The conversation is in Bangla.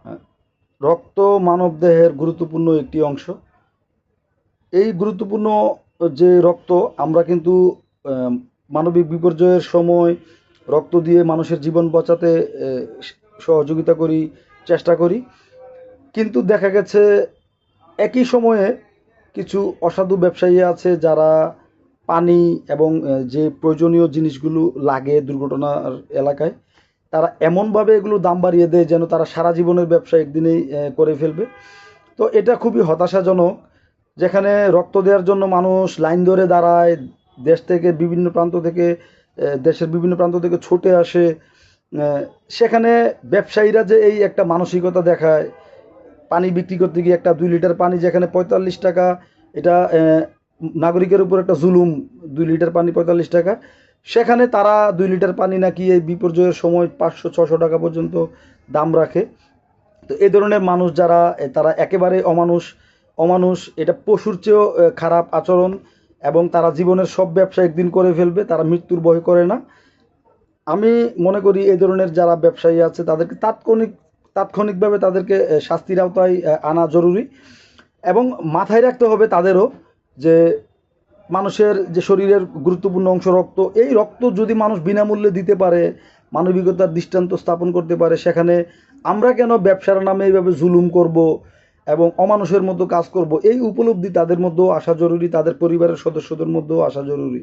আহ, রক্ত মানবদেহের গুরুত্বপূর্ণ একটি অংশ। এই গুরুত্বপূর্ণ যে রক্ত আমরা কিন্তু আহ, মানবিক বিপর্যয়ের সময় রক্ত দিয়ে মানুষের জীবন বাঁচাতে সহযোগিতা করি, চেষ্টা করি। কিন্তু দেখা গেছে একই সময়ে কিছু অসাধু ব্যবসায়ী আছে যারা পানি এবং যে প্রয়োজনীয় জিনিসগুলো লাগে দুর্ঘটনার এলাকায়, তারা এমনভাবে এগুলো দাম বাড়িয়ে দেয় যেন তারা সারা জীবনের ব্যবসা একদিনেই করে ফেলবে। তো এটা খুবই হতাশাজনক, যেখানে রক্ত দেওয়ার জন্য মানুষ লাইন ধরে দাঁড়ায়, দেশ থেকে বিভিন্ন প্রান্ত থেকে দেশের বিভিন্ন প্রান্ত থেকে ছুটে আসে। সেখানে ব্যবসায়ীরা যে এই একটা মানসিকতা দেখায়, পানি বিক্রি করতে গিয়ে একটা 2 লিটার পানি যেখানে 45 টাকা, এটা নাগরিকের উপর একটা জুলুম। 2 লিটার পানি 45 টাকা, সেখানে তারা 2 লিটার পানি নাকি এই বিপর্যয়ের সময় 500-600 টাকা পর্যন্ত দাম রাখে। তো এই ধরনের মানুষ যারা তারা একেবারে অমানুষ। অমানুষ, এটা পশুর চেয়েও খারাপ আচরণ। এবং তারা জীবনের সব ব্যবসা একদিন করে ফেলবে, তারা মৃত্যুর ভয় করে না। আমি মনে করি এই ধরনের যারা ব্যবসায়ী আছে তাদেরকে তাৎক্ষণিকভাবে তাদেরকে শাস্তির আওতায় আনা জরুরি। এবং মাথায় রাখতে হবে তাদেরও যে মানুষের যে শরীরের গুরুত্বপূর্ণ অংশ রক্ত, এই রক্ত যদি মানুষ বিনামূল্যে দিতে পারে, মানবিকতার দৃষ্টান্ত স্থাপন করতে পারে, সেখানে আমরা কেন ব্যবসার নামে এইভাবে জুলুম করব এবং অমানুষের মতো কাজ করব, এই উপলব্ধি তাদের মধ্যেও আসা জরুরি, তাদের পরিবারের সদস্যদের মধ্যেও আসা জরুরি।